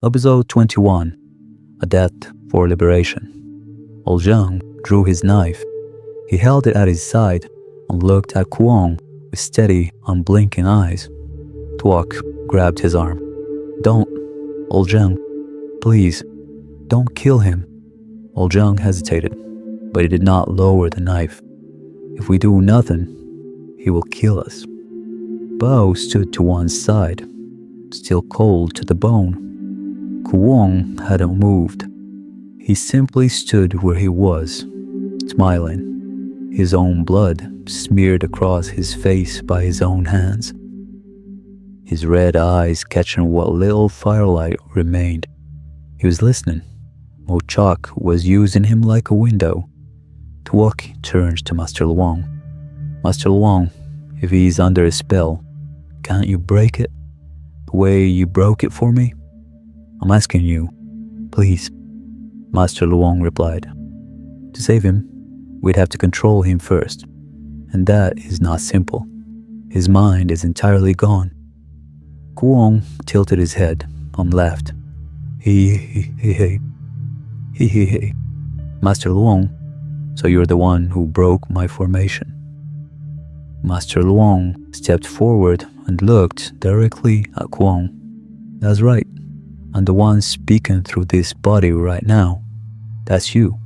Episode 21. A Death for Liberation. Old Zhang drew his knife. He held it at his side and looked at Kuong with steady, unblinking eyes. Tuok grabbed his arm. Don't, Old Zhang. Please, don't kill him. Old Zhang hesitated, but he did not lower the knife. If we do nothing, he will kill us. Bao stood to one side, still cold to the bone. Kuong hadn't moved. He simply stood where he was, smiling, his own blood smeared across his face by his own hands. His red eyes catching what little firelight remained. He was listening. Mo Chok was using him like a window. Tuok turned to Master Luong. Master Luong, if he's under a spell, can't you break it? The way you broke it for me? I'm asking you, please. Master Luong replied. To save him, we'd have to control him first, and that is not simple. His mind is entirely gone. Kuong tilted his head and laughed. He. Master Luong, so you're the one who broke my formation. Master Luong stepped forward and looked directly at Kuong. That's right. And the one speaking through this body right now, that's you,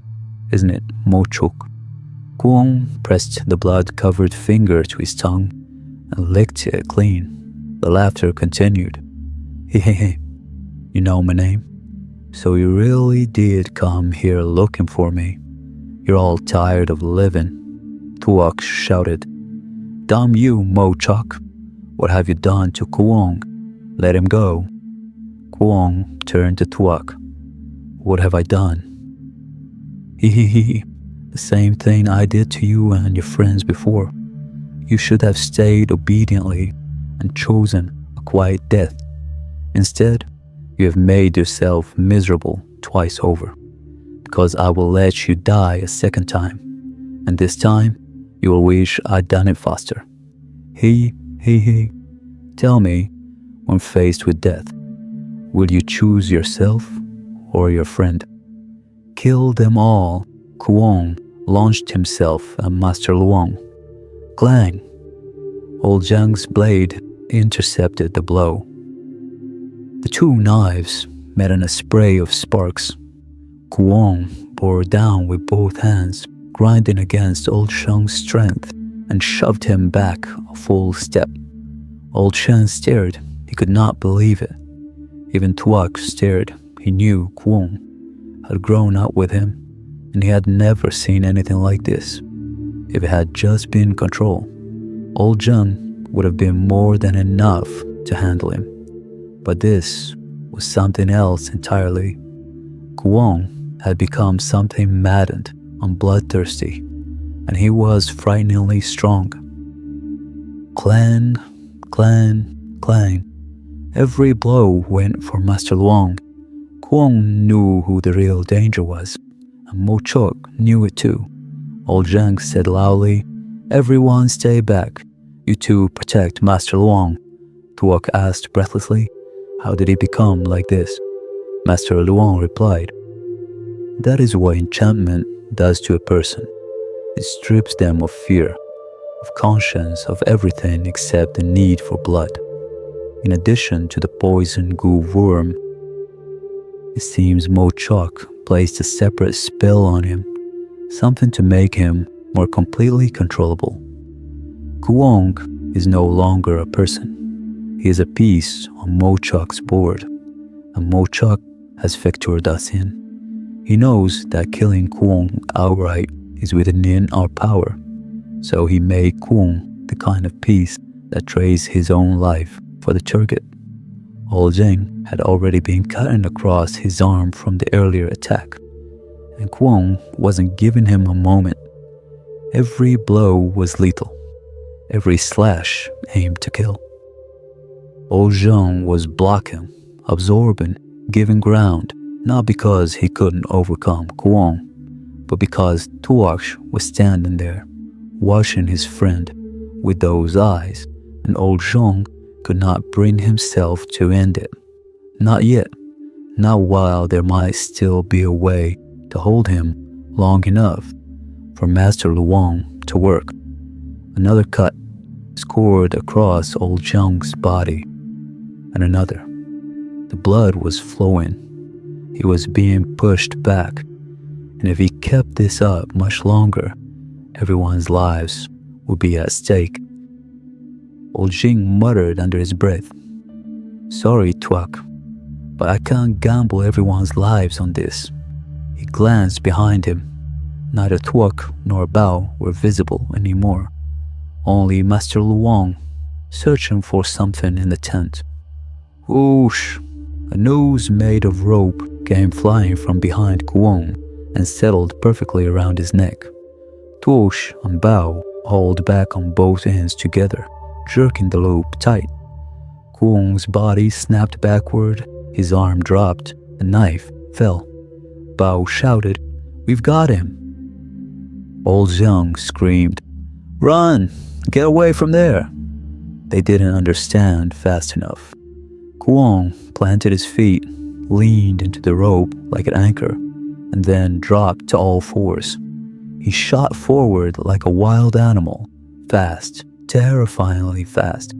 isn't it, Mo Chok? Kuong pressed the blood-covered finger to his tongue and licked it clean. The laughter continued. Hey, you know my name? So you really did come here looking for me. You're all tired of living. Tuok shouted. Damn you, Mo Chok. What have you done to Kuong? Let him go. Kuong turned to Tuok. What have I done? The same thing I did to you and your friends before. You should have stayed obediently and chosen a quiet death. Instead, you have made yourself miserable twice over, because I will let you die a second time, and this time you will wish I'd done it faster. Tell me, when faced with death, will you choose yourself or your friend? Kill them all. Kuong launched himself at Master Luong. Clang! Old Zhang's blade intercepted the blow. The two knives met in a spray of sparks. Kuong bore down with both hands, grinding against Old Zhang's strength, and shoved him back a full step. Old Zhang stared. He could not believe it. Even Tuok stared. He knew Kuong had grown up with him, and he had never seen anything like this. If it had just been control, Old Zhang would have been more than enough to handle him. But this was something else entirely. Kuong had become something maddened and bloodthirsty, and he was frighteningly strong. Clang, clang, clang. Every blow went for Master Luong. Kuong knew who the real danger was, and Mo Chok knew it too. Old Zhang said loudly, Everyone stay back. You two protect Master Luong. Tuok asked breathlessly, How did he become like this? Master Luong replied, That is what enchantment does to a person. It strips them of fear, of conscience, of everything except the need for blood. In addition to the poison goo worm, it seems Mo Chok placed a separate spell on him, something to make him more completely controllable. Kuong is no longer a person. He is a piece on Mo Chok's board, and Mo Chok has factored us in. He knows that killing Kuong outright is within our power, so he made Kuong the kind of piece that trades his own life for the target. Old Zhang had already been cutting across his arm from the earlier attack, and Kuong wasn't giving him a moment. Every blow was lethal, every slash aimed to kill. Old Zhang was blocking, absorbing, giving ground, not because he couldn't overcome Kuong, but because Tuok was standing there, watching his friend with those eyes, and Old Zhang could not bring himself to end it. Not yet. not while there might still be a way to hold him long enough for Master Luong to work. Another cut scored across old Zhang's body, and another. The blood was flowing. He was being pushed back, and if he kept this up much longer, everyone's lives would be at stake. Old Jing muttered under his breath, "Sorry, Tuak, but I can't gamble everyone's lives on this." He glanced behind him. Neither Tuak nor Bao were visible anymore. Only Master Luong, searching for something in the tent. Whoosh! A noose made of rope came flying from behind Kuong and settled perfectly around his neck. Tuosh and Bao hauled back on both ends together, jerking the loop tight. Kuong's body snapped backward, his arm dropped, the knife fell. Bao shouted, "We've got him!" Old Zhang screamed, "Run! Get away from there!" They didn't understand fast enough. Kuong planted his feet, leaned into the rope like an anchor, and then dropped to all fours. He shot forward like a wild animal, fast, terrifyingly fast,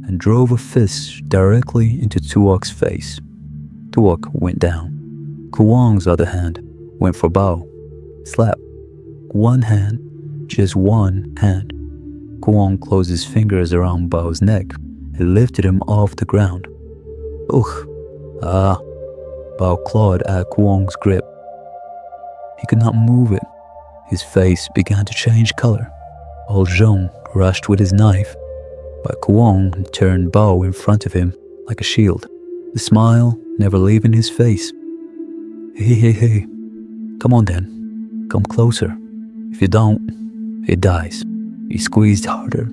and drove a fist directly into Tuok's face. Tuok went down. Kuong's other hand went for Bao. Slap. One hand, just one hand. Kuong closed his fingers around Bao's neck and lifted him off the ground. Ugh. Ah. Bao clawed at Kuong's grip. He could not move it. His face began to change color. Old Zhong rushed with his knife, but Kuong turned Bao in front of him like a shield, the smile never leaving his face. Hey. Come on then. Come closer. If you don't, it dies. He squeezed harder.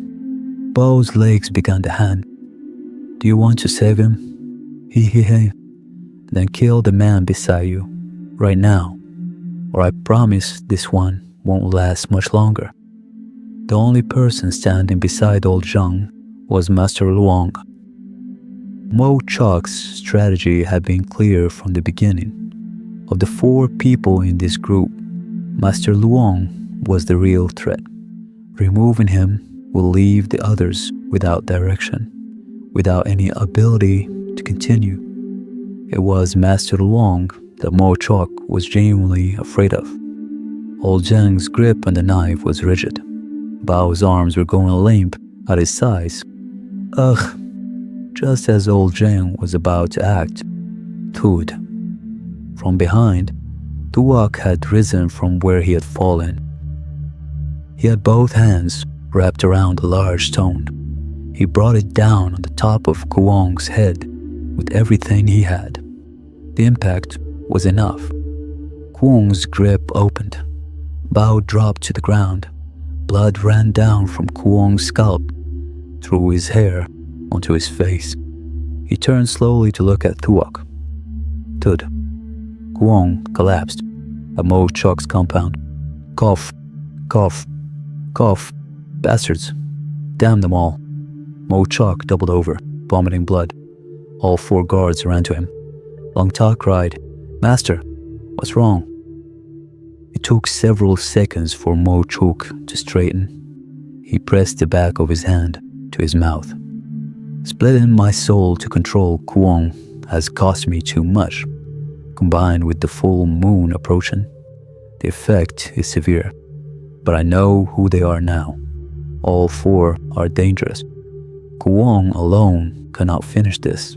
Bao's legs began to hang. Do you want to save him? Hey. Then kill the man beside you, right now, or I promise this one won't last much longer. The only person standing beside old Zhang was Master Luong. Mo Chok's strategy had been clear from the beginning. Of the 4 people in this group, Master Luong was the real threat. Removing him will leave the others without direction, without any ability to continue. It was Master Luong that Mo Chok was genuinely afraid of. Old Zhang's grip on the knife was rigid. Bao's arms were going limp at his sides. Ugh! Just as old Zhang was about to act, Tud. From behind, Tuak had risen from where he had fallen. He had both hands wrapped around a large stone. He brought it down on the top of Kuong's head with everything he had. The impact was enough. Kuong's grip opened. Bao dropped to the ground. Blood ran down from Kuong's scalp, through his hair, onto his face. He turned slowly to look at Tuak. Tud. Kuong collapsed at Mo Chok's compound. Cough. Bastards. Damn them all. Mo Chok doubled over, vomiting blood. All 4 guards ran to him. Long Ta cried, "Master, what's wrong?" It took several seconds for Mo Chok to straighten. He pressed the back of his hand to his mouth. Splitting my soul to control Kuong has cost me too much. Combined with the full moon approaching, the effect is severe. But I know who they are now. All 4 are dangerous. Kuong alone cannot finish this.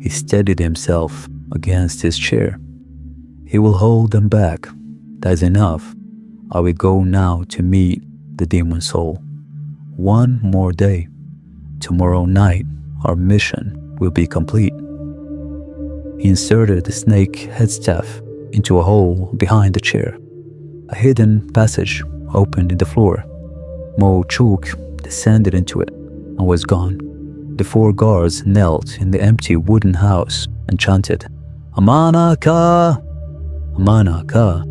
He steadied himself against his chair. He will hold them back. That's enough. I will go now to meet the demon soul. 1 more day. Tomorrow night, our mission will be complete. He inserted the snake headstaff into a hole behind the chair. A hidden passage opened in the floor. Mo Chuk descended into it and was gone. The 4 guards knelt in the empty wooden house and chanted, "Amana Ka! Amana Ka!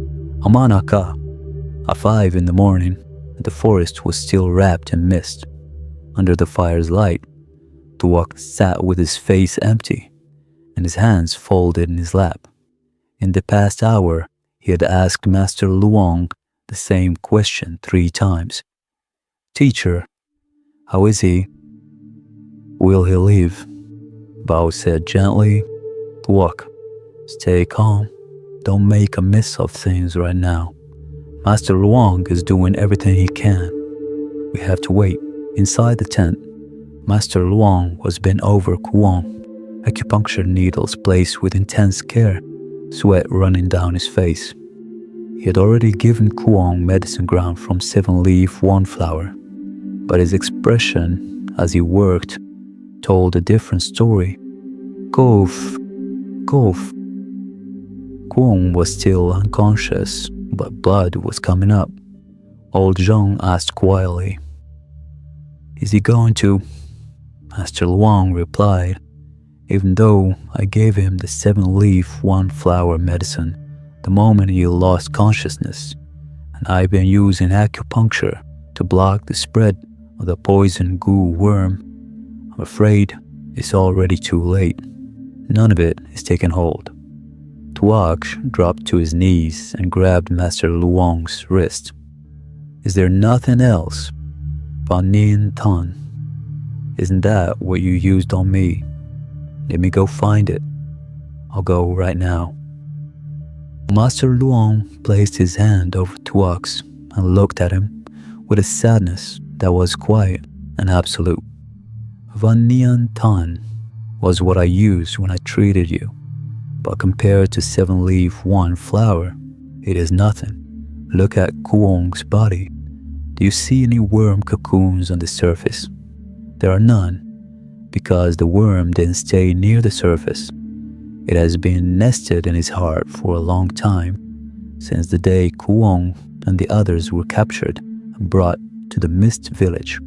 Amana Ka!" At 5 in the morning, the forest was still wrapped in mist. Under the fire's light, Tuak sat with his face empty and his hands folded in his lap. In the past hour, he had asked Master Luong the same question 3 times. "Teacher, how is he? Will he live?" Bao said gently, "Walk. Stay calm. Don't make a mess of things right now. Master Luong is doing everything he can. We have to wait." Inside the tent, Master Luong was bent over Kuong, acupuncture needles placed with intense care, sweat running down his face. He had already given Kuong medicine ground from 7-leaf wandflower, but his expression as he worked told a different story. "Cough, cough." Kuong was still unconscious, but blood was coming up. Old Zhong asked quietly, "Is he going to?" Master Luong replied, "Even though I gave him the 7-leaf wandflower medicine the moment he lost consciousness, and I've been using acupuncture to block the spread of the poison goo worm, I'm afraid it's already too late. None of it is taking hold." Tuaksh dropped to his knees and grabbed Master Luong's wrist. "Is there nothing else? Panin Tan. Isn't that what you used on me? Let me go find it. I'll go right now." Master Luong placed his hand over Tuak's and looked at him with a sadness that was quiet and absolute. "Van Nian Tan was what I used when I treated you, but compared to 7-leaf wandflower, it is nothing. Look at Kuong's body. Do you see any worm cocoons on the surface? There are none, because the worm didn't stay near the surface. It has been nested in his heart for a long time, since the day Kuong and the others were captured and brought to the Mist Village.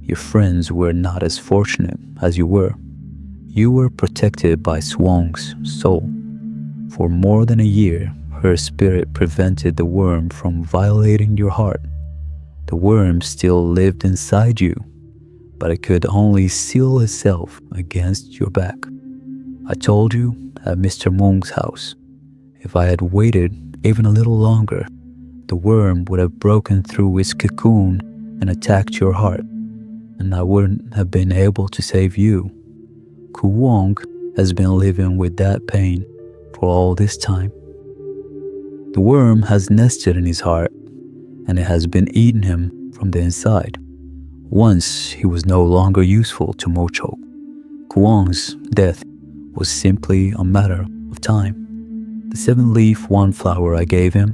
Your friends were not as fortunate as you were. You were protected by Swang's soul. For more than a year, her spirit prevented the worm from violating your heart. The worm still lived inside you, but it could only seal itself against your back. I told you at Mr. Mung's house, if I had waited even a little longer, the worm would have broken through its cocoon and attacked your heart, and I wouldn't have been able to save you. Kuong has been living with that pain for all this time. The worm has nested in his heart, and it has been eating him from the inside. Once he was no longer useful to Mochok. Kuong's death was simply a matter of time. The 7-leaf wandflower I gave him,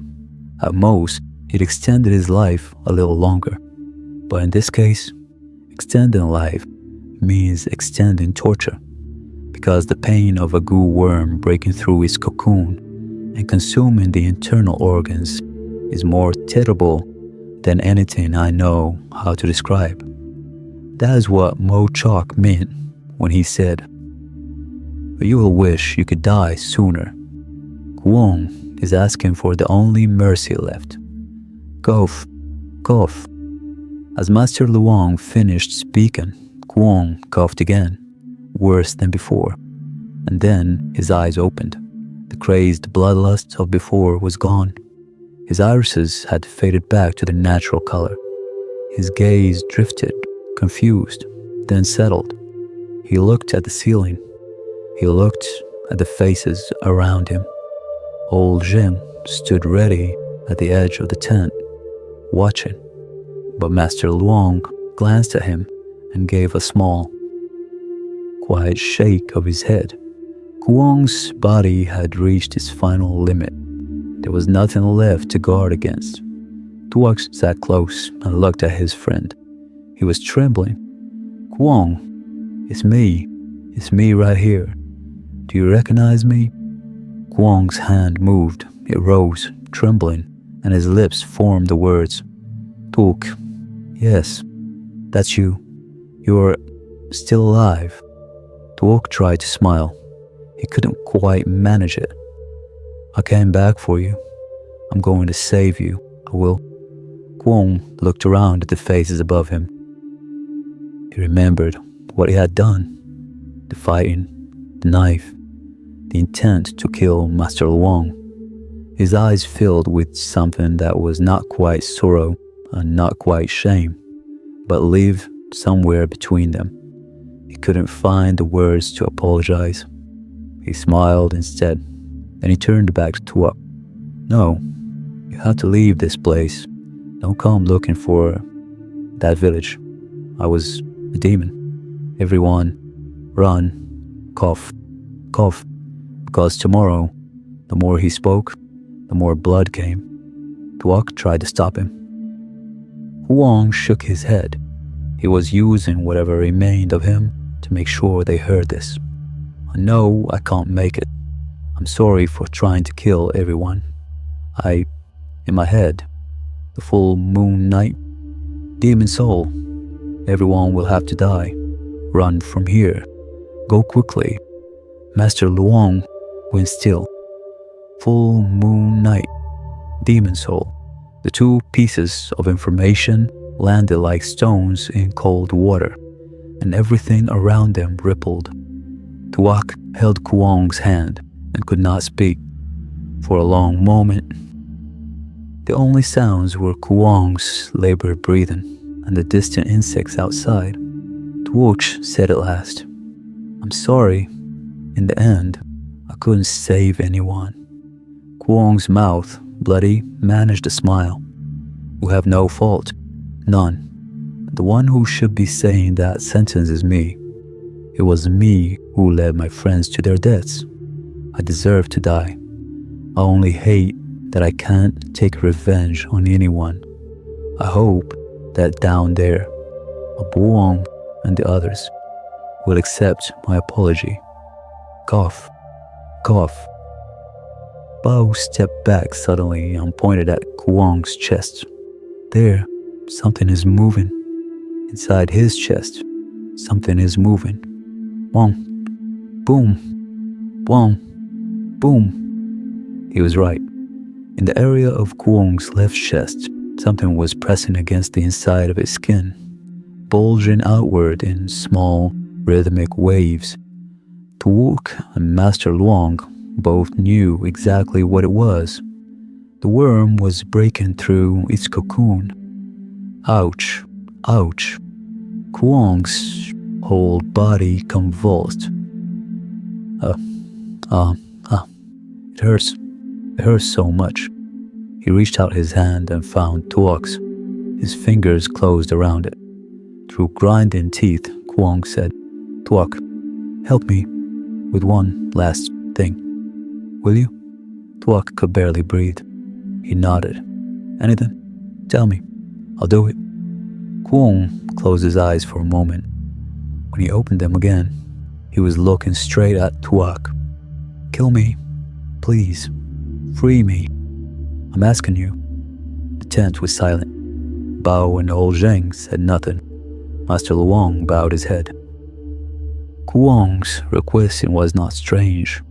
at most, it extended his life a little longer. But in this case, extending life means extending torture, because the pain of a goo worm breaking through its cocoon and consuming the internal organs is more terrible than anything I know how to describe. That is what Mo Chok meant when he said, "You will wish you could die sooner." Kuong is asking for the only mercy left. Cough, cough. As Master Luong finished speaking, Kuong coughed again, worse than before, and then his eyes opened. The crazed bloodlust of before was gone. His irises had faded back to their natural color. His gaze drifted, confused, then settled. He looked at the ceiling. He looked at the faces around him. Old Zheng stood ready at the edge of the tent, watching, but Master Luong glanced at him and gave a small, quiet shake of his head. Kuong's body had reached its final limit. There was nothing left to guard against. Tuak sat close and looked at his friend. He was trembling. "Kuong, it's me. It's me right here. Do you recognize me?" Kuong's hand moved. It rose, trembling, and his lips formed the words, "Tuk, yes, that's you. You're still alive." Tuk tried to smile. He couldn't quite manage it. "I came back for you. I'm going to save you. I will." Kuong looked around at the faces above him. He remembered what he had done. The fighting, The knife, the intent to kill Master Luong. His eyes filled with something that was not quite sorrow and not quite shame, but lived somewhere between them. He couldn't find the words to apologize. He smiled instead. Then he turned back to Tuak. No, you have to leave this place. Don't come looking for that village. I was a demon. Everyone, run, cough, cough, because tomorrow, the more he spoke, the more blood came. Tuak tried to stop him. Huang shook his head. He was using whatever remained of him to make sure they heard this. I know I can't make it. I'm sorry for trying to kill everyone. In my head, the full moon night, demon soul, everyone will have to die. Run from here. Go quickly. Master Luong went still. Full moon night, demon soul. The two pieces of information landed like stones in cold water, and everything around them rippled. Tuak held Kuong's hand and could not speak. For a long moment, the only sounds were Kuong's labored breathing and the distant insects outside. Tuok said at last, I'm sorry. In the end, I couldn't save anyone. Kuong's mouth, bloody, managed a smile. You have no fault. None. The one who should be saying that sentence is me. It was me who led my friends to their deaths. I deserve to die. I only hate that I can't take revenge on anyone. I hope that down there, Luong and the others will accept my apology. Cough, cough. Bao stepped back suddenly and pointed at Kuong's chest. There, something is moving. Inside his chest, something is moving. Wong, boom, wong, boom. He was right. In the area of Kuong's left chest, something was pressing against the inside of his skin, bulging outward in small, rhythmic waves. Tuok and Master Luong both knew exactly what it was. The worm was breaking through its cocoon. Ouch, ouch. Kuong's whole body convulsed. It hurts. It hurts so much. He reached out his hand and found Tuok's. His fingers closed around it. Through grinding teeth, Kuong said, Tuok, help me with one last thing. Will you? Tuok could barely breathe. He nodded. Anything? Tell me. I'll do it. Kuong closed his eyes for a moment. When he opened them again, he was looking straight at Tuok. Kill me. Please. Free me. I'm asking you. The tent was silent. Bao and old Zheng said nothing. Master Luong bowed his head. Kuong's request was not strange.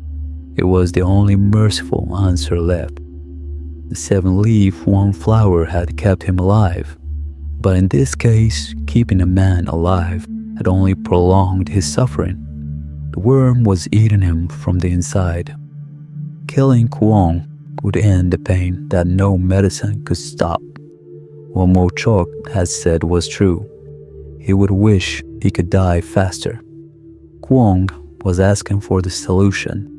It was the only merciful answer left. The 7-leaf one flower had kept him alive, but in this case, keeping a man alive had only prolonged his suffering. The worm was eating him from the inside. Killing Kuong would end the pain that no medicine could stop. What Mo Chok had said was true. He would wish he could die faster. Kuong was asking for the solution.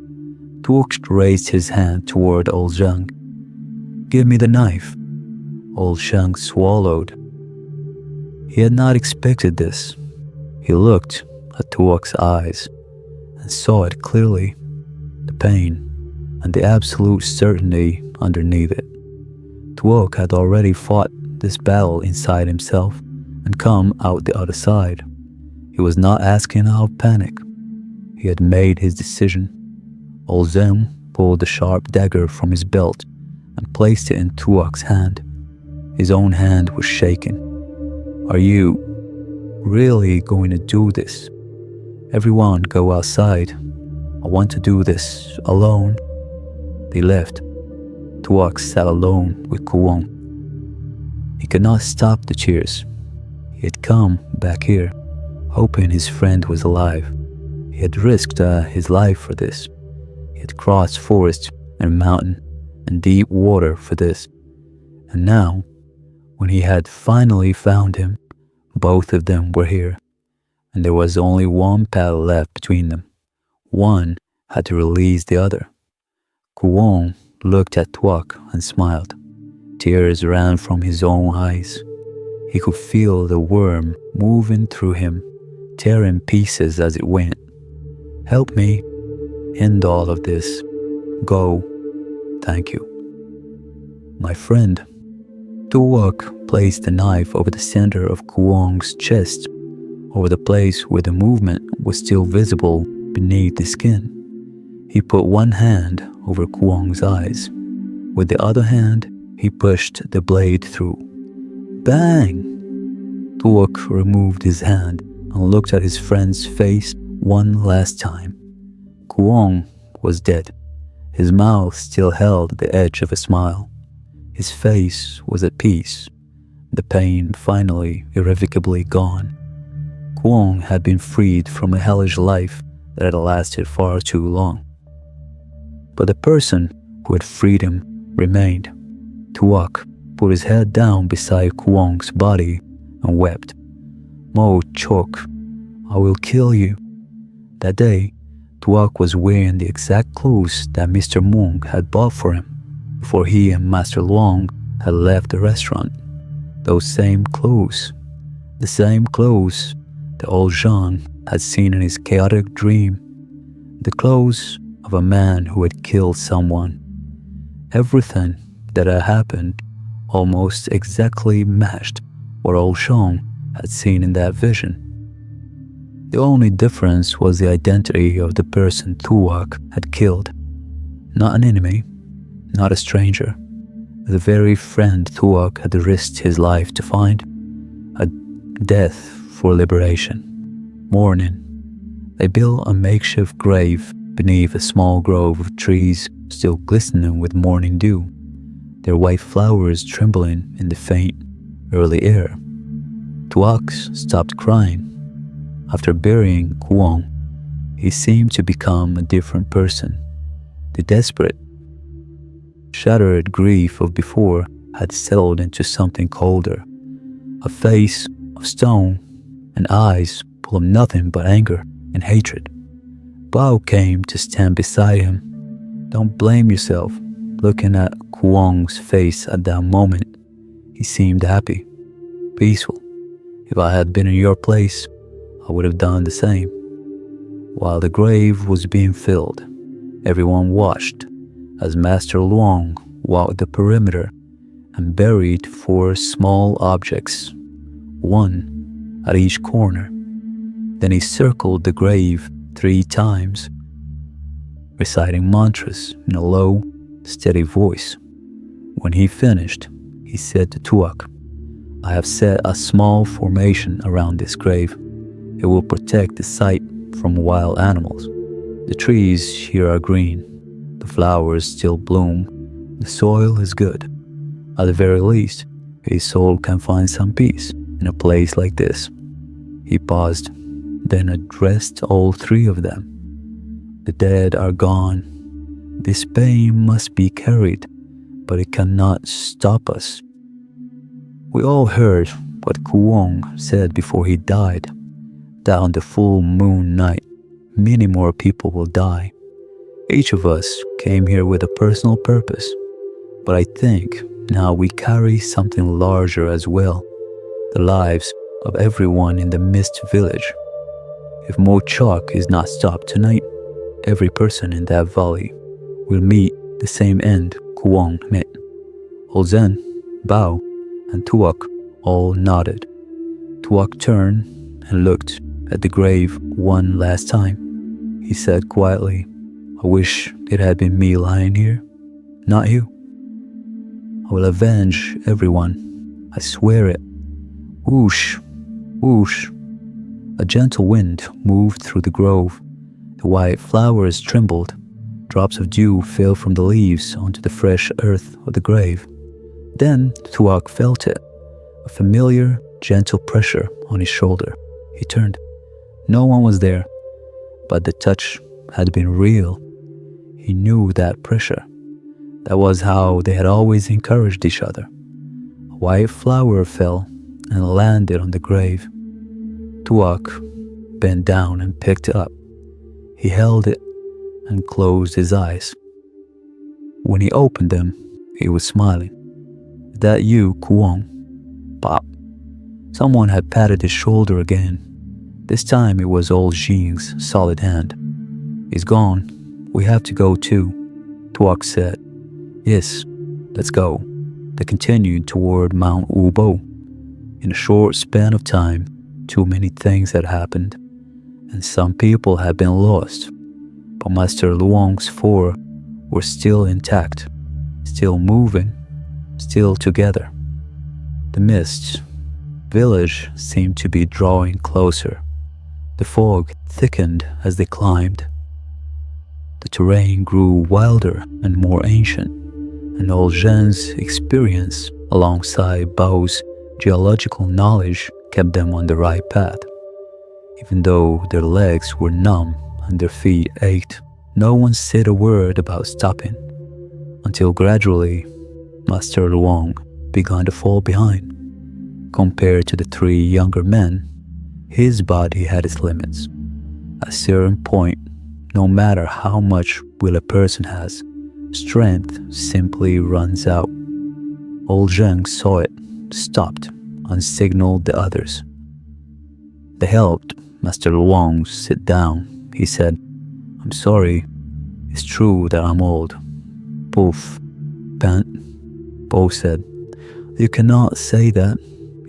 Tuok raised his hand toward Old Zheng. Give me the knife. Old Zheng swallowed. He had not expected this. He looked at Tuok's eyes and saw it clearly, the pain and the absolute certainty underneath it. Tuok had already fought this battle inside himself and come out the other side. He was not asking out of panic. He had made his decision. Old Zem pulled the sharp dagger from his belt and placed it in Tuok's hand. His own hand was shaking. Are you really going to do this? Everyone go outside. I want to do this alone. They left. Tuok sat alone with Kuong. He could not stop the cheers. He had come back here, hoping his friend was alive. He He had risked his life for this. He had crossed forest and mountain and deep water for this. And now, when he had finally found him, both of them were here, and there was only one path left between them. One had to release the other. Luong looked at Tuak and smiled. Tears ran from his own eyes. He could feel the worm moving through him, tearing pieces as it went. Help me. End all of this. Go. Thank you. My friend. Tuak placed the knife over the center of Luong's chest, over the place where the movement was still visible beneath the skin. He put one hand over Luong's eyes. With the other hand, he pushed the blade through. Bang! Tuak removed his hand and looked at his friend's face one last time. Luong was dead. His mouth still held the edge of a smile. His face was at peace, the pain finally irrevocably gone. Luong had been freed from a hellish life that had lasted far too long. But the person who had freed him remained. Tuak put his head down beside Luong's body and wept. Mo Chok, I will kill you. That day, Tuak was wearing the exact clothes that Mr. Muong had bought for him before he and Master Luong had left the restaurant. Those same clothes. The same clothes that old Jean had seen in his chaotic dream. The clothes of a man who had killed someone. Everything that had happened almost exactly matched what old Jean had seen in that vision. The only difference was the identity of the person Tuak had killed. Not an enemy, not a stranger, the very friend Tuak had risked his life to find. A death for liberation. Morning. They built a makeshift grave beneath a small grove of trees still glistening with morning dew, their white flowers trembling in the faint, early air. Tuak stopped crying. After burying Luong, he seemed to become a different person. The desperate, shattered grief of before had settled into something colder, a face of stone and eyes full of nothing but anger and hatred. Bao came to stand beside him. Don't blame yourself. Looking at Luong's face at that moment, he seemed happy, peaceful. If I had been in your place, I would have done the same. While the grave was being filled, everyone watched as Master Luong walked the perimeter and buried 4 small objects, one at each corner. Then he circled the grave 3 times, reciting mantras in a low, steady voice. When he finished, he said to Tuak, I have set a small formation around this grave. It will protect the site from wild animals. The trees here are green. The flowers still bloom. The soil is good. At the very least, a soul can find some peace in a place like this. He paused, then addressed all 3 of them. The dead are gone. This pain must be carried, but it cannot stop us. We all heard what Luong said before he died. Down the full moon night, many more people will die. Each of us came here with a personal purpose, but I think now we carry something larger as well, the lives of everyone in the Mist Village. If Mo Chok is not stopped tonight, every person in that valley will meet the same end Luong met. Old Zen, Bao, and Tuak all nodded. Tuak turned and looked at the grave one last time. He said quietly, I wish it had been me lying here, not you. I will avenge everyone. I swear it. Whoosh, whoosh. A gentle wind moved through the grove. The white flowers trembled. Drops of dew fell from the leaves onto the fresh earth of the grave. Then Tuak felt it, a familiar, gentle pressure on his shoulder. He turned. No one was there. but the touch had been real. He knew that pressure. That was how they had always encouraged each other. A white flower fell and landed on the grave. Tuak bent down and picked it up. He held it and closed his eyes. When he opened them, he was smiling. "Is that you, Kuong?" Pop. Someone had patted his shoulder again. This time it was old Jing's solid hand. "He's gone. We have to go too," Tuak said. "Yes, let's go." They continued toward Mount Ubo. In a short span of time, too many things had happened, and some people had been lost. But Master Luong's four were still intact, still moving, still together. The mist village seemed to be drawing closer. The fog thickened as they climbed. The terrain grew wilder and more ancient, and old Zhen's experience alongside Bao's geological knowledge kept them on the right path. Even though their legs were numb and their feet ached, no one said a word about stopping, until gradually Master Luong began to fall behind. Compared to the three younger men, his body had its limits. At a certain point, no matter how much will a person has, strength simply runs out. Old Zheng saw it, stopped, and signaled the others. They helped Master Luong sit down. He said, "I'm sorry. It's true that I'm old." Poof. Pant. Bo said, "You cannot say that.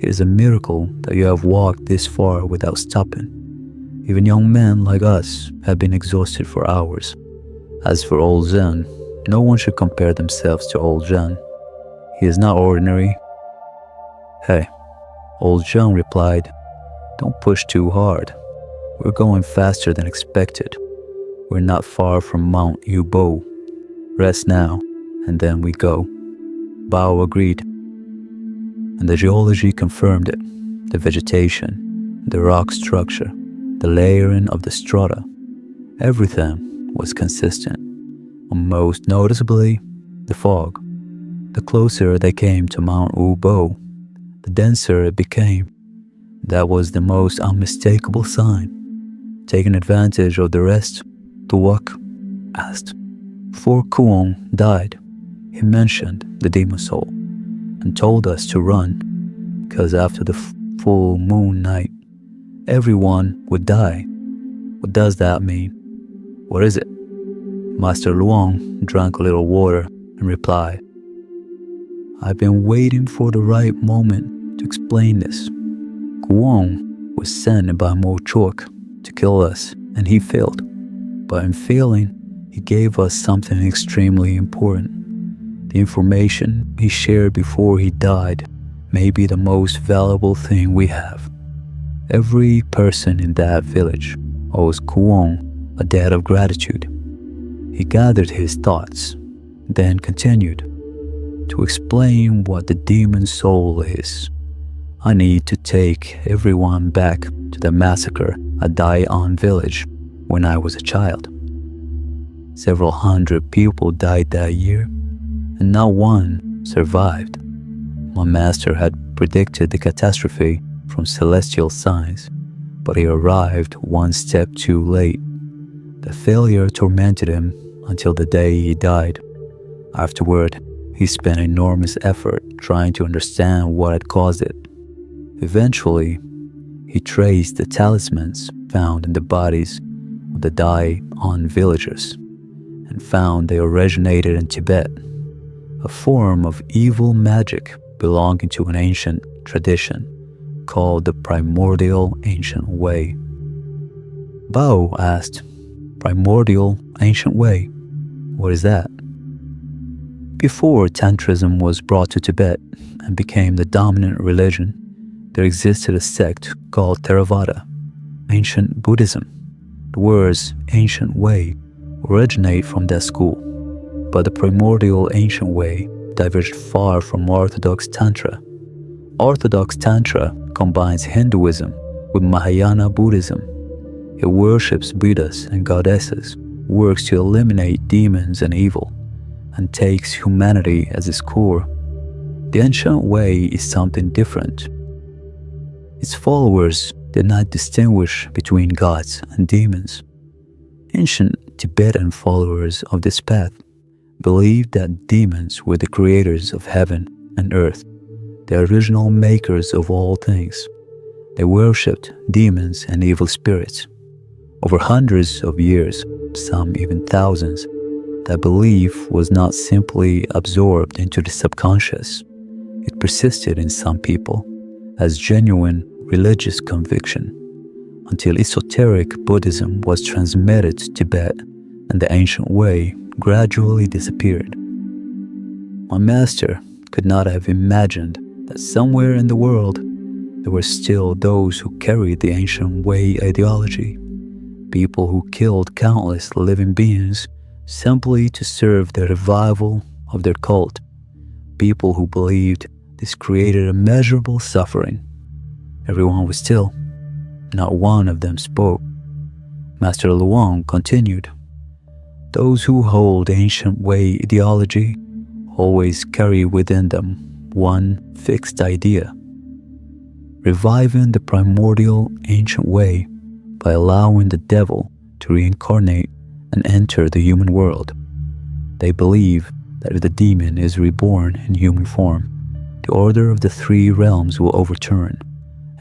It is a miracle that you have walked this far without stopping. Even young men like us have been exhausted for hours. As for old Zhen, no one should compare themselves to old Zhen. He is not ordinary." "Hey," old Zhen replied, "don't push too hard. We're going faster than expected. We're not far from Mount Yubo. Rest now, and then we go." Bao agreed, and the geology confirmed it. The vegetation, the rock structure, the layering of the strata, everything was consistent. And most noticeably, the fog. The closer they came to Mount Ubo, the denser it became. That was the most unmistakable sign. Taking advantage of the rest, Tuak asked, "Before Kuong died, he mentioned the demon soul and told us to run, because after the full moon night, everyone would die. What does that mean? What is it?" Master Luong drank a little water and replied, "I've been waiting for the right moment to explain this. Kuong was sent by Mo Chok to kill us, and he failed. But in failing, he gave us something extremely important. The information he shared before he died may be the most valuable thing we have. Every person in that village owes Kuong a debt of gratitude." He gathered his thoughts, then continued, "To explain what the demon soul is, I need to take everyone back to the massacre at Dai'an village when I was a child. Several hundred people died that year, and not one survived. My master had predicted the catastrophe from celestial signs, but he arrived one step too late. The failure tormented him until the day he died. Afterward, he spent enormous effort trying to understand what had caused it. Eventually, he traced the talismans found in the bodies of the Dai-On villagers and found they originated in Tibet, a form of evil magic belonging to an ancient tradition called the Primordial Ancient Way. Bao asked, "Primordial Ancient Way? What is that?" Before Tantrism was brought to Tibet and became the dominant religion, there existed a sect called Theravada, ancient Buddhism. The words ancient way originate from that school, but the primordial ancient way diverged far from Orthodox Tantra. Orthodox Tantra combines Hinduism with Mahayana Buddhism. It worships Buddhas and goddesses, works to eliminate demons and evil, and takes humanity as its core. The ancient way is something different. Its followers did not distinguish between gods and demons. Ancient Tibetan followers of this path believed that demons were the creators of heaven and earth, the original makers of all things. They worshipped demons and evil spirits. Over hundreds of years, some even thousands, that belief was not simply absorbed into the subconscious. It persisted in some people as genuine religious conviction until esoteric Buddhism was transmitted to Tibet and the ancient way gradually disappeared. My master could not have imagined that somewhere in the world there were still those who carried the ancient way ideology, people who killed countless living beings simply to serve the revival of their cult, people who believed this created immeasurable suffering. Everyone was still. Not one of them spoke. Master Luong continued, "Those who hold ancient way ideology always carry within them one fixed idea, reviving the primordial ancient way by allowing the devil to reincarnate and enter the human world. They believe that if the demon is reborn in human form, the order of the three realms will overturn,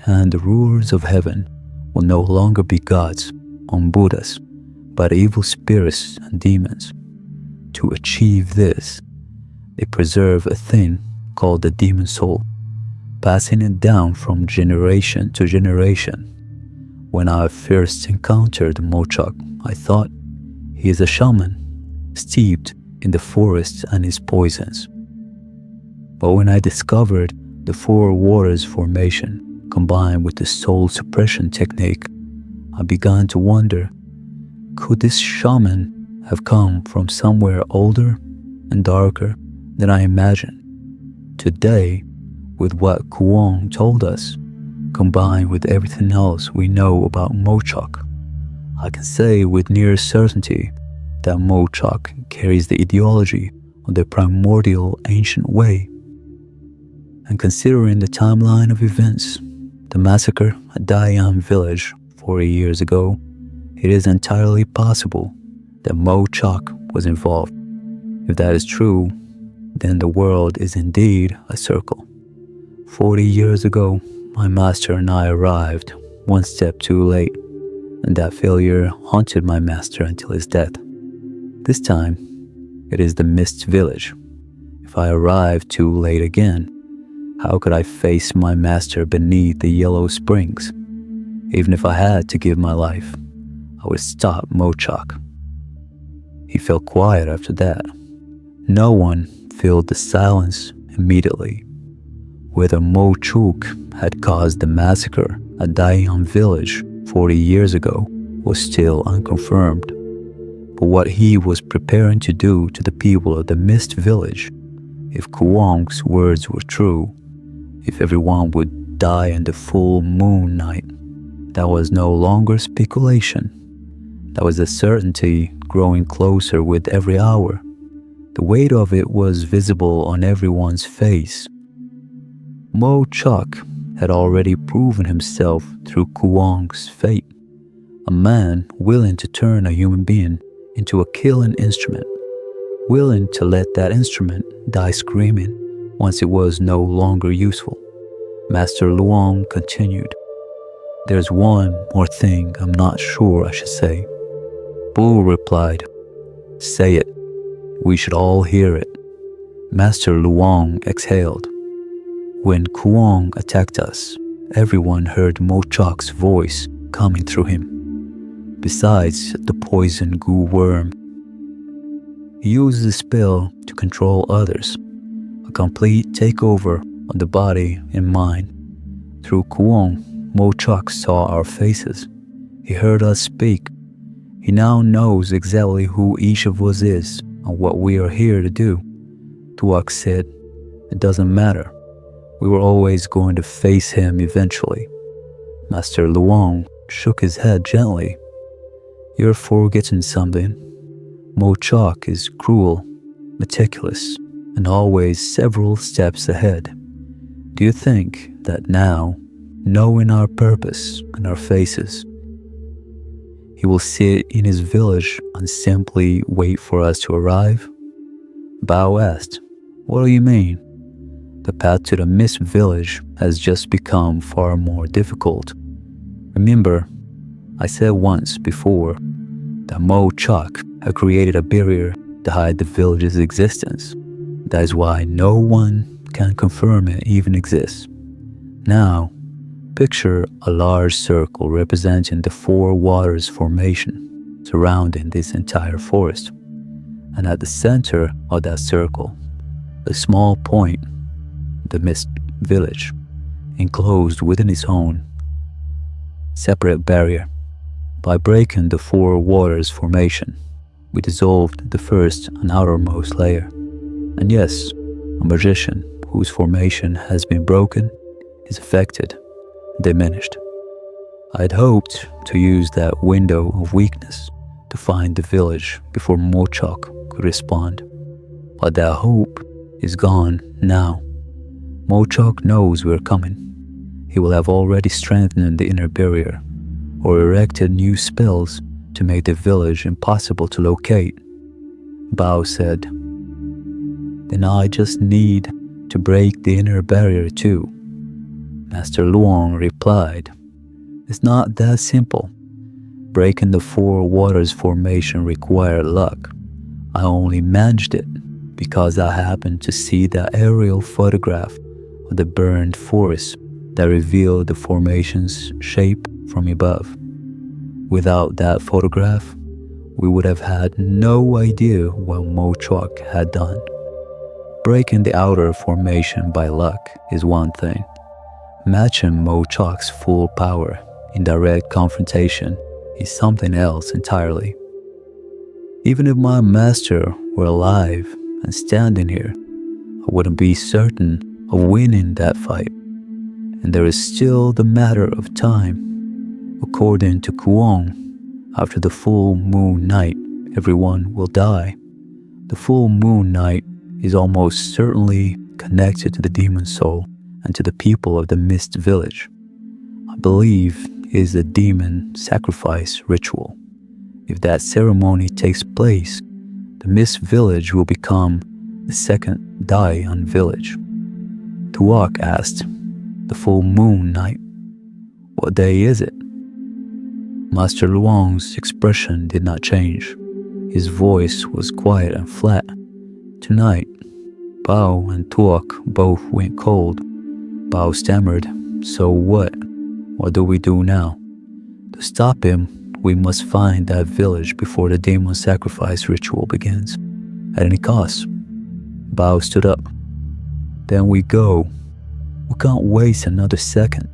and the rulers of heaven will no longer be gods or Buddhas, but evil spirits and demons. To achieve this, they preserve a thing called the demon soul, passing it down from generation to generation. When I first encountered Mochok, I thought he is a shaman, steeped in the forest and his poisons. But when I discovered the four waters formation combined with the soul suppression technique, I began to wonder, could this shaman have come from somewhere older and darker than I imagined? Today, with what Kuong told us, combined with everything else we know about Mochok, I can say with near certainty that Mochok carries the ideology of the primordial ancient way. And considering the timeline of events, the massacre at Dayan village 40 years ago, it is entirely possible that Mochok was involved. If that is true, then the world is indeed a circle. 40 years ago, my master and I arrived one step too late, and that failure haunted my master until his death. This time, it is the Mist Village. If I arrived too late again, how could I face my master beneath the yellow springs? Even if I had to give my life, I would stop Mochok. He fell quiet after that. No one filled the silence immediately. Whether Mochuk had caused the massacre at Dayan village 40 years ago was still unconfirmed. But what he was preparing to do to the people of the Mist Village, if Kuong's words were true, if everyone would die in the full moon night, that was no longer speculation. That was a certainty growing closer with every hour. The weight of it was visible on everyone's face. Mochok had already proven himself through Kuong's fate, a man willing to turn a human being into a killing instrument, willing to let that instrument die screaming once it was no longer useful. Master Luong continued, "There's one more thing I'm not sure I should say." Bull replied, "Say it. We should all hear it." Master Luong exhaled. When Kuong attacked us, everyone heard Mochok's voice coming through him. Besides the poison goo worm, he used the spell to control others, a complete takeover of the body and mind. Through Kuong, Mochok saw our faces. He heard us speak. He now knows exactly who each of us is and what we are here to do. Tuak said, "It doesn't matter. We were always going to face him eventually." Master Luong shook his head gently You're forgetting something. Mo Chok is cruel, meticulous, and always several steps ahead. Do you think that now, knowing our purpose and our faces, he will sit in his village and simply wait for us to arrive? Bao asked, What do you mean? The path to the Mist Village has just become far more difficult. Remember, I said once before that Mo Chok had created a barrier to hide the village's existence. That is why no one can confirm it even exists. Now, picture a large circle representing the Four Waters formation surrounding this entire forest. And at the center of that circle, a small point, the Mist Village, enclosed within its own separate barrier. By breaking the Four Waters formation, we dissolved the first and outermost layer. And yes, a magician whose formation has been broken is affected, diminished. I had hoped to use that window of weakness to find the village before Mo Chok could respond. But that hope is gone now. Mo Chok knows we're coming. He will have already strengthened the inner barrier or erected new spells to make the village impossible to locate. Bao said, Then I just need to break the inner barrier too. Master Luong replied, It's not that simple. Breaking the Four Waters formation required luck. I only managed it because I happened to see that aerial photograph of the burned forest that revealed the formation's shape from above. Without that photograph, we would have had no idea what Mo Chok had done. Breaking the outer formation by luck is one thing. Matching Mo Chok's full power in direct confrontation is something else entirely. Even if my master were alive and standing here, I wouldn't be certain of winning that fight. And there is still the matter of time. According to Kuong, after the full moon night, everyone will die. The full moon night is almost certainly connected to the demon soul and to the people of the Mist Village. I believe it is a demon sacrifice ritual. If that ceremony takes place, the Mist Village will become the second Daian village. Tuak asked, The full moon night, what day is it? Master Luong's expression did not change. His voice was quiet and flat. Tonight, Bao and Tuak both went cold. Bao stammered, So what? What do we do now? To stop him, we must find that village before the demon sacrifice ritual begins, at any cost. Bao stood up. Then we go. We can't waste another second.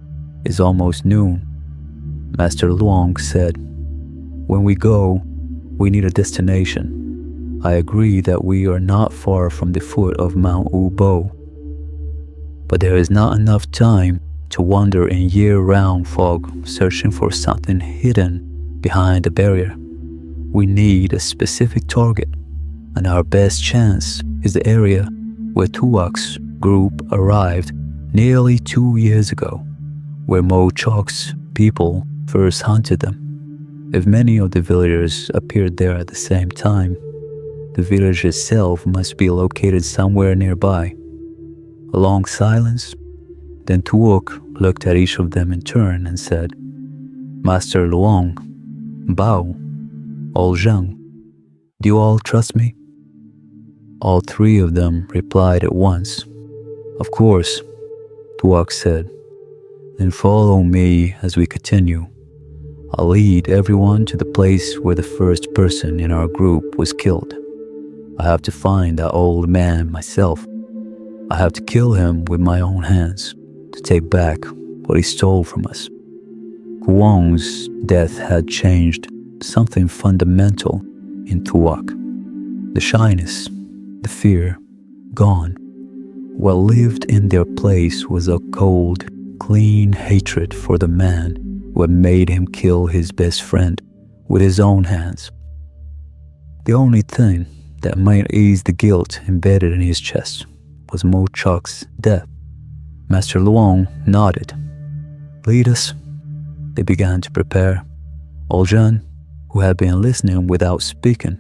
It's almost noon. Master Luong said, When we go, we need a destination. I agree that we are not far from the foot of Mount Ubo. But there is not enough time to wander in year-round fog searching for something hidden behind the barrier. We need a specific target, and our best chance is the area where Tuak's group arrived nearly 2 years ago, where Mo Chok's people first hunted them. If many of the villagers appeared there at the same time, the village itself must be located somewhere nearby. A long silence, then Tuok looked at each of them in turn and said, Master Luong, Bao, Old Zhang, do you all trust me? All three of them replied at once. Of course, Tuok said. Then follow me as we continue. I'll lead everyone to the place where the first person in our group was killed. I have to find that old man myself. I have to kill him with my own hands to take back what he stole from us. Kuong's death had changed something fundamental in Tuak. The shyness, the fear, gone. What lived in their place was a cold, clean hatred for the man who had made him kill his best friend with his own hands. The only thing that might ease the guilt embedded in his chest was Mo Chok's death. Master Luong nodded. Lead us. They began to prepare. Old Zhen, who had been listening without speaking,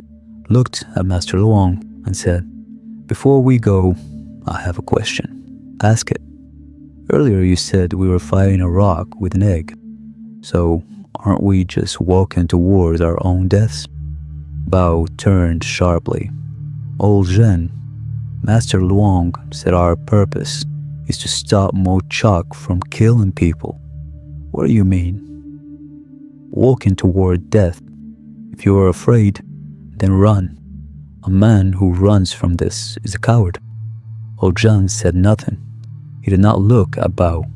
looked at Master Luong and said, Before we go, I have a question. Ask it. Earlier you said we were fighting a rock with an egg. So aren't we just walking towards our own deaths? Bao turned sharply. Old Zhen, Master Luong said our purpose is to stop Mo Chok from killing people. What do you mean? Walking toward death. If you are afraid, then run. A man who runs from this is a coward. Old Zhen said nothing. He did not look at Bao.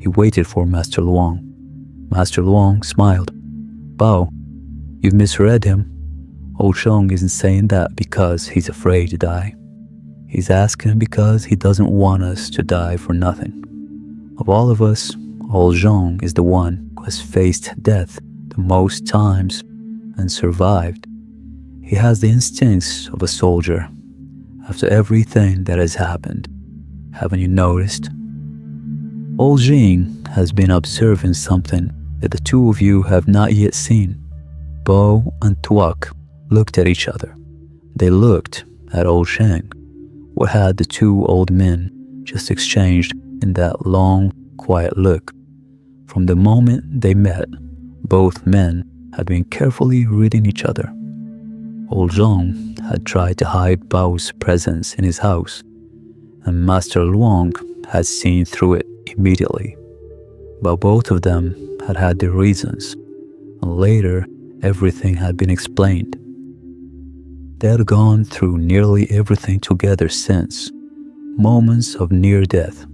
He waited for Master Luong. Master Luong smiled. Bao, you've misread him. Old Zhong isn't saying that because he's afraid to die. He's asking because he doesn't want us to die for nothing. Of all of us, Old Zhong is the one who has faced death the most times and survived. He has the instincts of a soldier. After everything that has happened, haven't you noticed? Old Jing has been observing something that the two of you have not yet seen. Bo and Tuak looked at each other. They looked at Old Shang. What had the two old men just exchanged in that long, quiet look? From the moment they met, both men had been carefully reading each other. Old Zhong had tried to hide Bao's presence in his house, and Master Luong had seen through it immediately. But both of them had had their reasons, and later everything had been explained. They had gone through nearly everything together since. Moments of near death,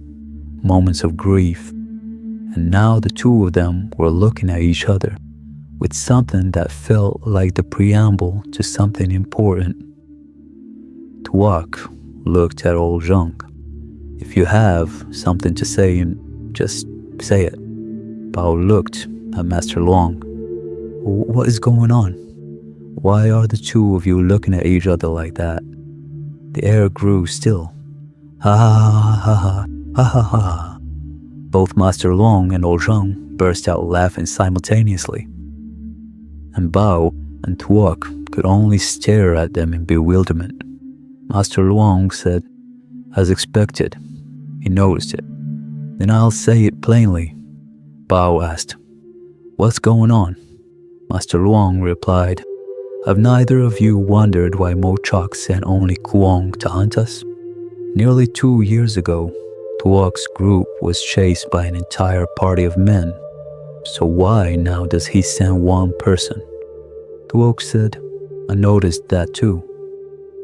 moments of grief, and now the two of them were looking at each other with something that felt like the preamble to something important. Tuak looked at Old Zhong. If you have something to say, just say it. Bao looked at Master Luong. What is going on? Why are the two of you looking at each other like that? The air grew still. Ha ha ha ha ha ha ha. Both Master Luong and Old Zhong burst out laughing simultaneously. And Bao and Tuok could only stare at them in bewilderment. Master Luong said, As expected. He noticed it. Then I'll say it plainly. Bao asked, What's going on? Master Luong replied, Have neither of you wondered why Mo Chok sent only Kuong to hunt us? Nearly 2 years ago, Tuok's group was chased by an entire party of men. So why now does he send one person? Tuok said, I noticed that too.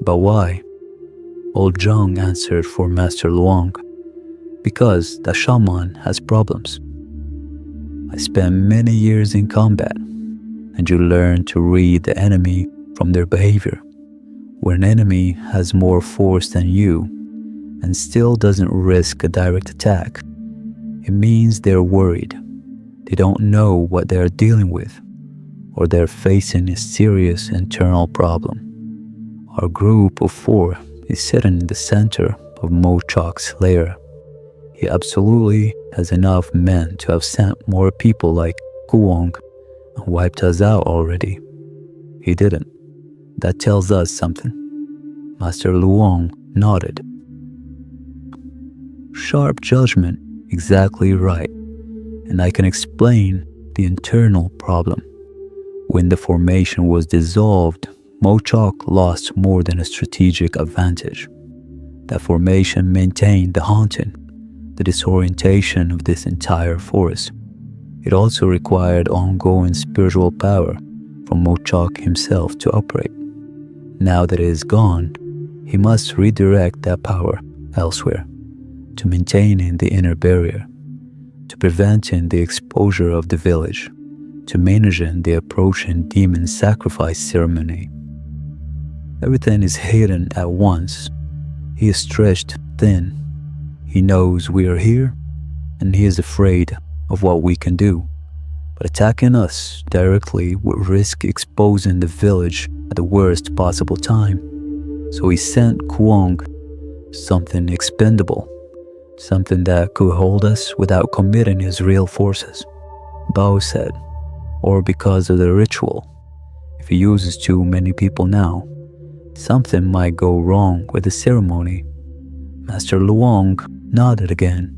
But why? Old Zhang answered for Master Luong. Because the shaman has problems. I spent many years in combat, and you learn to read the enemy from their behavior. When an enemy has more force than you, and still doesn't risk a direct attack, it means they're worried. They don't know what they're dealing with, or they're facing a serious internal problem. Our group of 4 is sitting in the center of Mo Chok's lair. He absolutely has enough men to have sent more people like Kuong and wiped us out already. He didn't. That tells us something. Master Luong nodded. Sharp judgment, exactly right. And I can explain the internal problem. When the formation was dissolved, Mo Chok lost more than a strategic advantage. That formation maintained the haunting, the disorientation of this entire forest. It also required ongoing spiritual power from Mo Chok himself to operate. Now that it is gone, he must redirect that power elsewhere, to maintaining the inner barrier, to preventing the exposure of the village, to managing the approaching demon sacrifice ceremony. Everything is hidden at once. He is stretched thin. He knows we are here, and he is afraid of what we can do. but attacking us directly would risk exposing the village at the worst possible time. So he sent Kuong something expendable, something that could hold us without committing his real forces. Bao said, or because of the ritual. If he uses too many people now, something might go wrong with the ceremony. Master Luong nodded again.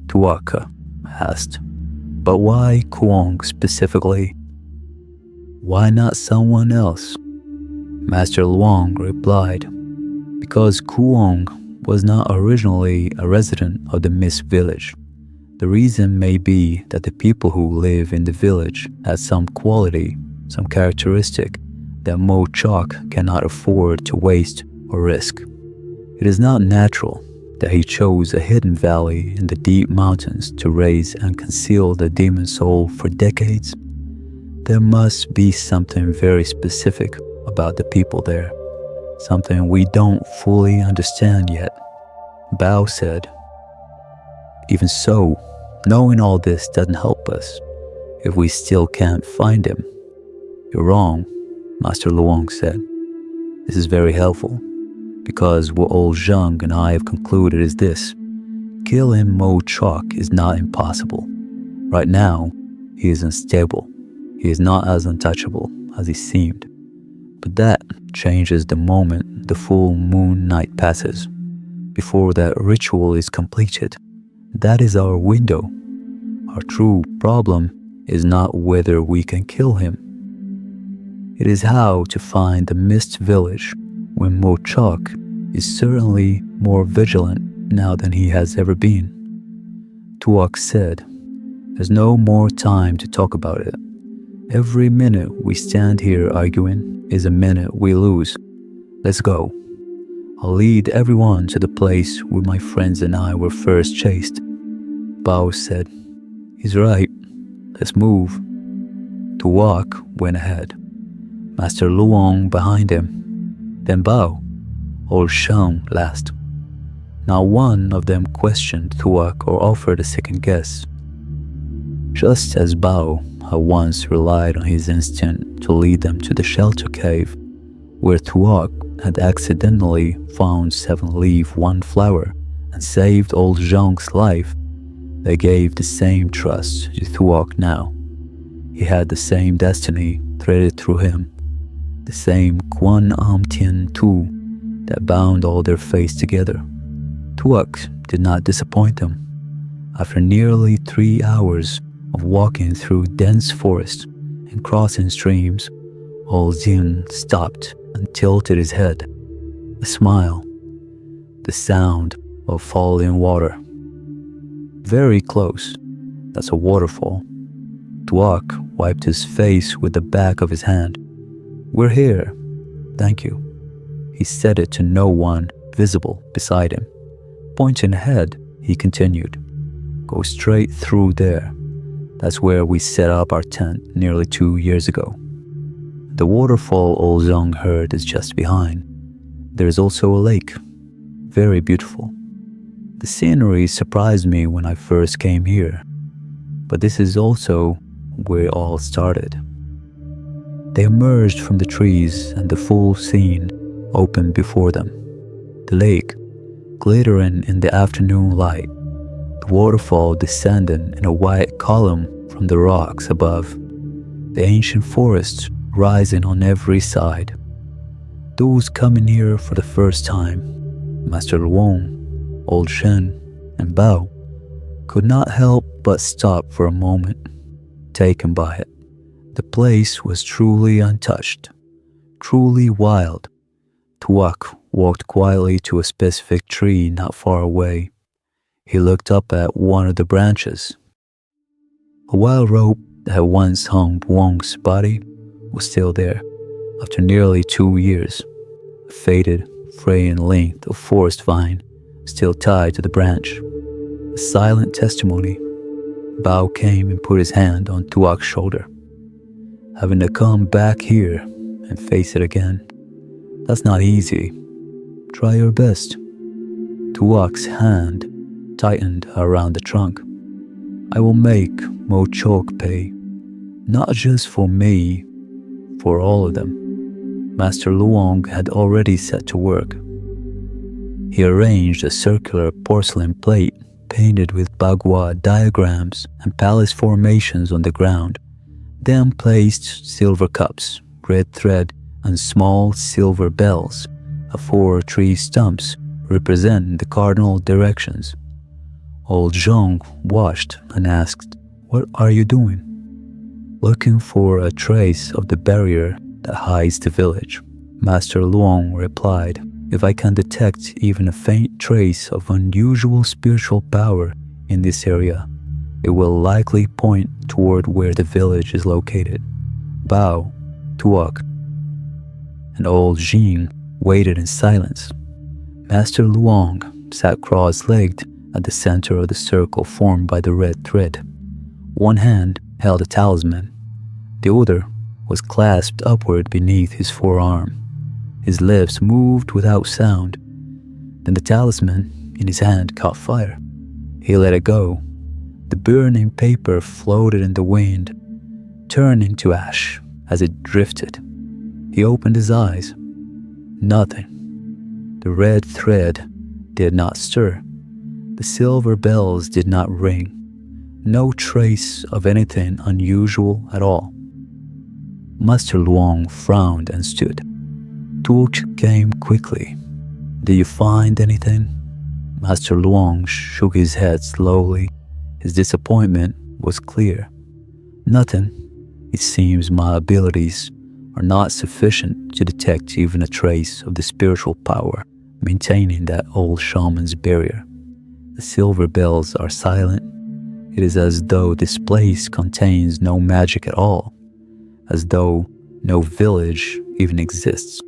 Tuaka asked, but why Kuong specifically? Why not someone else? Master Luong replied, because Kuong was not originally a resident of the mist village. The reason may be that the people who live in the village had some quality, some characteristic that Mo Chok cannot afford to waste or risk. It is not natural that he chose a hidden valley in the deep mountains to raise and conceal the demon soul for decades. There must be something very specific about the people there, something we don't fully understand yet. Bao said, even so, knowing all this doesn't help us if we still can't find him. You're wrong, Master Luong said. This is very helpful, because what old Zhang and I have concluded is this. Killing Mo Chok is not impossible. Right now, he is unstable. He is not as untouchable as he seemed. But that changes the moment the full moon night passes. Before that ritual is completed, that is our window. Our true problem is not whether we can kill him. It is how to find the mist village when Mo Chok is certainly more vigilant now than he has ever been. Tuak said, there's no more time to talk about it. Every minute we stand here arguing is a minute we lose. Let's go. I'll lead everyone to the place where my friends and I were first chased. Bao said, he's right. Let's move. Tuak went ahead, Master Luong behind him, then Bao, old Shang last. Not one of them questioned Tuak or offered a second guess. Just as Bao had once relied on his instinct to lead them to the shelter cave, where Tuak had accidentally found 7-leaf one flower and saved old Zhang's life, they gave the same trust to Tuak now. He had the same destiny threaded through him, the same Quan Am Tien Tu that bound all their fates together. Tuak did not disappoint them. After nearly 3 hours of walking through dense forest and crossing streams, old Jin stopped and tilted his head. A smile, the sound of falling water. Very close, that's a waterfall. Tuak wiped his face with the back of his hand. We're here, thank you. He said it to no one visible beside him. Pointing ahead, he continued, go straight through there. That's where we set up our tent nearly 2 years ago. The waterfall old Zhang heard is just behind. There is also a lake, very beautiful. The scenery surprised me when I first came here, but this is also where it all started. They emerged from the trees and the full scene opened before them. The lake, glittering in the afternoon light, the waterfall descending in a white column from the rocks above, the ancient forests rising on every side. Those coming here for the first time, Master Luong, Old Shen, and Bao, could not help but stop for a moment, taken by it. The place was truly untouched, truly wild. Tuak walked quietly to a specific tree not far away. He looked up at one of the branches. A wild rope that had once hung Wong's body was still there, after nearly 2 years. A faded, fraying length of forest vine still tied to the branch. A silent testimony. Bao came and put his hand on Tuak's shoulder. Having to come back here and face it again, that's not easy. Try your best. Tuak's hand tightened around the trunk. I will make Mo Chok pay Not just for me, for all of them. Master Luong had already set to work. He arranged a circular porcelain plate painted with Bagua diagrams and palace formations on the ground, then placed silver cups, red thread, and small silver bells of 4 tree stumps representing the cardinal directions. Old Zhong watched and asked, "What are you doing?" "Looking for a trace of the barrier that hides the village." Master Luong replied, "If I can detect even a faint trace of unusual spiritual power in this area, it will likely point toward where the village is located." Bao, Tuok, and old Jing waited in silence. Master Luong sat cross-legged at the center of the circle formed by the red thread. One hand held a talisman. The other was clasped upward beneath his forearm. His lips moved without sound. Then the talisman in his hand caught fire. He let it go. The burning paper floated in the wind, turning to ash as it drifted. He opened his eyes. Nothing. The red thread did not stir. The silver bells did not ring. No trace of anything unusual at all. Master Luong frowned and stood. Tuok came quickly. "Did you find anything?" Master Luong shook his head slowly. His disappointment was clear. "Nothing. It seems my abilities are not sufficient to detect even a trace of the spiritual power maintaining that old shaman's barrier. The silver bells are silent. It is as though this place contains no magic at all, as though no village even exists."